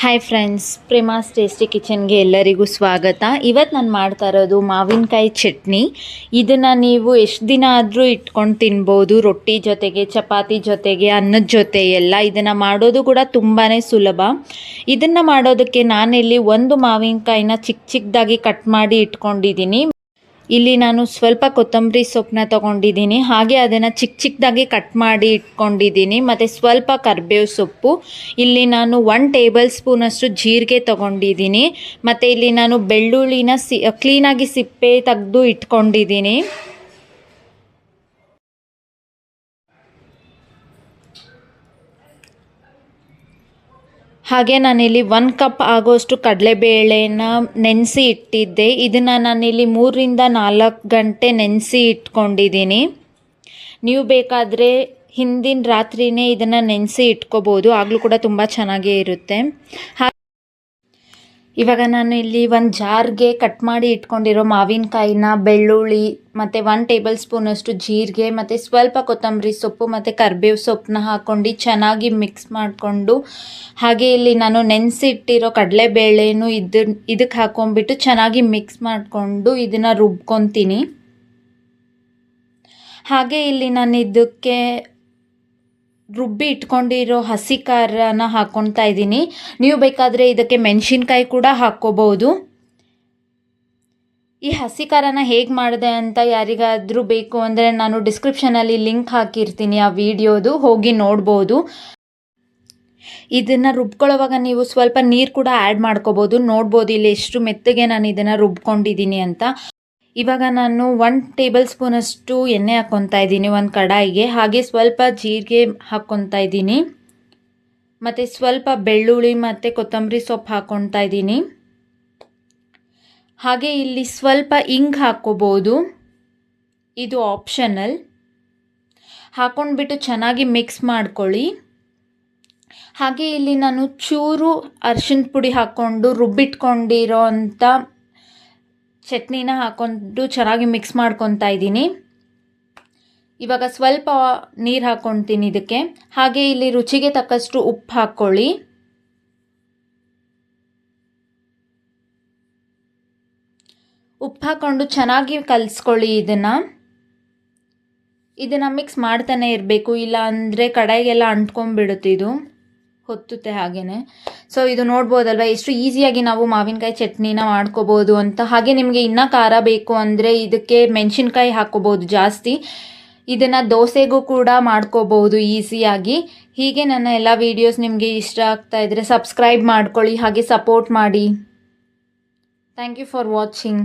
Hi friends, ಪ್ರೇಮಾಸ್ tasty ಕಿಚನ್ಗೆ ಎಲ್ಲರಿಗೂ ಸ್ವಾಗತ. ಇವತ್ತು ನಾನು ಮಾಡ್ತಾ ಇರೋದು ಮಾವಿನಕಾಯಿ ಚಟ್ನಿ. ಇದನ್ನು ನೀವು ಎಷ್ಟು ದಿನ ಆದರೂ ಇಟ್ಕೊಂಡು ತಿನ್ಬೋದು, ರೊಟ್ಟಿ ಜೊತೆಗೆ, ಚಪಾತಿ ಜೊತೆಗೆ, ಅನ್ನದ ಜೊತೆ ಎಲ್ಲ. ಇದನ್ನು ಮಾಡೋದು ಕೂಡ ತುಂಬಾ ಸುಲಭ. ಇದನ್ನು ಮಾಡೋದಕ್ಕೆ ನಾನಿಲ್ಲಿ ಒಂದು ಮಾವಿನಕಾಯಿನ ಚಿಕ್ಕ ಚಿಕ್ಕದಾಗಿ ಕಟ್ ಮಾಡಿ ಇಟ್ಕೊಂಡಿದ್ದೀನಿ. ಇಲ್ಲಿ ನಾನು ಸ್ವಲ್ಪ ಕೊತ್ತಂಬರಿ ಸೊಪ್ಪನ್ನ ತೊಗೊಂಡಿದ್ದೀನಿ, ಹಾಗೆ ಅದನ್ನು ಚಿಕ್ಕ ಚಿಕ್ಕದಾಗಿ ಕಟ್ ಮಾಡಿ ಇಟ್ಕೊಂಡಿದ್ದೀನಿ. ಮತ್ತು ಸ್ವಲ್ಪ ಕರಿಬೇವು ಸೊಪ್ಪು, ಇಲ್ಲಿ ನಾನು 1 ಟೇಬಲ್ ಸ್ಪೂನಷ್ಟು ಜೀರಿಗೆ ತೊಗೊಂಡಿದ್ದೀನಿ. ಮತ್ತು ಇಲ್ಲಿ ನಾನು ಬೆಳ್ಳುಳ್ಳಿನ ಕ್ಲೀನಾಗಿ ಸಿಪ್ಪೆ ತೆಗೆದು ಇಟ್ಕೊಂಡಿದ್ದೀನಿ. ಹಾಗೆ ನಾನಿಲ್ಲಿ 1 ಕಪ್ ಆಗೋಷ್ಟು ಕಡಲೆಬೇಳೆನ ನೆನೆಸಿ ಇಟ್ಟಿದ್ದೆ. ಇದನ್ನು ನಾನಿಲ್ಲಿ 3 ರಿಂದ 4 ಗಂಟೆ ನೆನೆಸಿ ಇಟ್ಕೊಂಡಿದ್ದೀನಿ. ನೀವು ಬೇಕಾದರೆ ಹಿಂದಿನ ರಾತ್ರಿಯೇ ಇದನ್ನು ನೆನೆಸಿ ಇಟ್ಕೋಬೋದು, ಆಗಲೂ ಕೂಡ ತುಂಬ ಚೆನ್ನಾಗೇ ಇರುತ್ತೆ. ಇವಾಗ ನಾನು ಇಲ್ಲಿ ಒಂದು ಜಾರ್ಗೆ ಕಟ್ ಮಾಡಿ ಇಟ್ಕೊಂಡಿರೋ ಮಾವಿನಕಾಯಿನ, ಬೆಳ್ಳುಳ್ಳಿ ಮತ್ತು 1 ಟೇಬಲ್ ಸ್ಪೂನಷ್ಟು ಜೀರಿಗೆ ಮತ್ತು ಸ್ವಲ್ಪ ಕೊತ್ತಂಬರಿ ಸೊಪ್ಪು ಮತ್ತು ಕರಿಬೇವು ಸೊಪ್ಪನ್ನ ಹಾಕ್ಕೊಂಡು ಚೆನ್ನಾಗಿ ಮಿಕ್ಸ್ ಮಾಡಿಕೊಂಡು, ಹಾಗೆ ಇಲ್ಲಿ ನಾನು ನೆನೆಸಿಟ್ಟಿರೋ ಕಡಲೆಬೇಳೆನೂ ಇದಕ್ಕೆ ಹಾಕ್ಕೊಂಡ್ಬಿಟ್ಟು ಚೆನ್ನಾಗಿ ಮಿಕ್ಸ್ ಮಾಡಿಕೊಂಡು ಇದನ್ನು ರುಬ್ಕೊತೀನಿ. ಹಾಗೆ ಇಲ್ಲಿ ನಾನು ಇದಕ್ಕೆ ರುಬ್ಬಿ ಇಟ್ಕೊಂಡಿರೋ ಹಸಿ ಖಾರನ ಹಾಕ್ಕೊತಾ ಇದ್ದೀನಿ. ನೀವು ಬೇಕಾದರೆ ಇದಕ್ಕೆ ಮೆಣಸಿನ್ಕಾಯಿ ಕೂಡ ಹಾಕ್ಕೋಬೋದು. ಈ ಹಸಿ ಖಾರನ ಹೇಗೆ ಮಾಡಿದೆ ಅಂತ ಯಾರಿಗಾದರೂ ಬೇಕು ಅಂದರೆ ನಾನು ಡಿಸ್ಕ್ರಿಪ್ಷನಲ್ಲಿ ಲಿಂಕ್ ಹಾಕಿರ್ತೀನಿ, ಆ ವಿಡಿಯೋದು ಹೋಗಿ ನೋಡ್ಬೋದು. ಇದನ್ನು ರುಬ್ಕೊಳ್ಳೋವಾಗ ನೀವು ಸ್ವಲ್ಪ ನೀರು ಕೂಡ ಆ್ಯಡ್ ಮಾಡ್ಕೋಬೋದು. ನೋಡ್ಬೋದು ಇಲ್ಲಿ ಎಷ್ಟು ಮೆತ್ತಗೆ ನಾನು ಇದನ್ನು ರುಬ್ಕೊಂಡಿದ್ದೀನಿ ಅಂತ. ಇವಾಗ ನಾನು 1 ಟೇಬಲ್ ಸ್ಪೂನಷ್ಟು ಎಣ್ಣೆ ಹಾಕ್ಕೊತಾ ಇದ್ದೀನಿ ಒಂದು ಕಡಾಯಿಗೆ. ಹಾಗೆ ಸ್ವಲ್ಪ ಜೀರಿಗೆ ಹಾಕ್ಕೊತಾ ಇದ್ದೀನಿ ಮತ್ತು ಸ್ವಲ್ಪ ಬೆಳ್ಳುಳ್ಳಿ ಮತ್ತು ಕೊತ್ತಂಬರಿ ಸೊಪ್ಪು ಹಾಕ್ಕೊತಾ ಇದ್ದೀನಿ. ಹಾಗೆ ಇಲ್ಲಿ ಸ್ವಲ್ಪ ಇಂಗು ಹಾಕ್ಕೋಬೋದು, ಇದು ಆಪ್ಷನಲ್. ಹಾಕ್ಕೊಂಡ್ಬಿಟ್ಟು ಚೆನ್ನಾಗಿ ಮಿಕ್ಸ್ ಮಾಡ್ಕೊಳ್ಳಿ. ಹಾಗೆ ಇಲ್ಲಿ ನಾನು ಚೂರು ಅರಿಶಿನ ಪುಡಿ ಹಾಕ್ಕೊಂಡು ರುಬ್ಬಿಟ್ಕೊಂಡಿರೋ ಅಂಥ ಚಟ್ನಿನ ಹಾಕ್ಕೊಂಡು ಚೆನ್ನಾಗಿ ಮಿಕ್ಸ್ ಮಾಡ್ಕೊತಾ ಇದ್ದೀನಿ. ಇವಾಗ ಸ್ವಲ್ಪ ನೀರು ಹಾಕ್ಕೊತೀನಿ ಇದಕ್ಕೆ. ಹಾಗೆ ಇಲ್ಲಿ ರುಚಿಗೆ ತಕ್ಕಷ್ಟು ಉಪ್ಪು ಹಾಕ್ಕೊಳ್ಳಿ. ಉಪ್ಪು ಹಾಕ್ಕೊಂಡು ಚೆನ್ನಾಗಿ ಕಲಿಸ್ಕೊಳ್ಳಿ. ಇದನ್ನು ಮಿಕ್ಸ್ ಮಾಡ್ತಾನೆ ಇರಬೇಕು, ಇಲ್ಲ ಅಂದರೆ ಕಡಾಯಿಗೆಲ್ಲ ಅಂಟ್ಕೊಂಡ್ಬಿಡುತ್ತೆ, ಇದು ಹೊತ್ತುತ್ತೆ ಹಾಗೇ. ಸೊ ಇದು ನೋಡ್ಬೋದಲ್ವ ಎಷ್ಟು ಈಸಿಯಾಗಿ ನಾವು ಮಾವಿನಕಾಯಿ ಚಟ್ನಿನ ಮಾಡ್ಕೋಬೋದು ಅಂತ. ಹಾಗೆ ನಿಮಗೆ ಇನ್ನೂ ಖಾರ ಬೇಕು ಅಂದರೆ ಇದಕ್ಕೆ ಮೆಣಸಿನ್ಕಾಯಿ ಹಾಕ್ಕೋಬೋದು ಜಾಸ್ತಿ. ಇದನ್ನು ದೋಸೆಗೂ ಕೂಡ ಮಾಡ್ಕೋಬೋದು ಈಸಿಯಾಗಿ. ಹೀಗೆ ನನ್ನ ಎಲ್ಲ ವೀಡಿಯೋಸ್ ನಿಮಗೆ ಇಷ್ಟ ಆಗ್ತಾ ಇದ್ದರೆ ಸಬ್ಸ್ಕ್ರೈಬ್ ಮಾಡ್ಕೊಳ್ಳಿ, ಹಾಗೆ ಸಪೋರ್ಟ್ ಮಾಡಿ. Thank you for watching.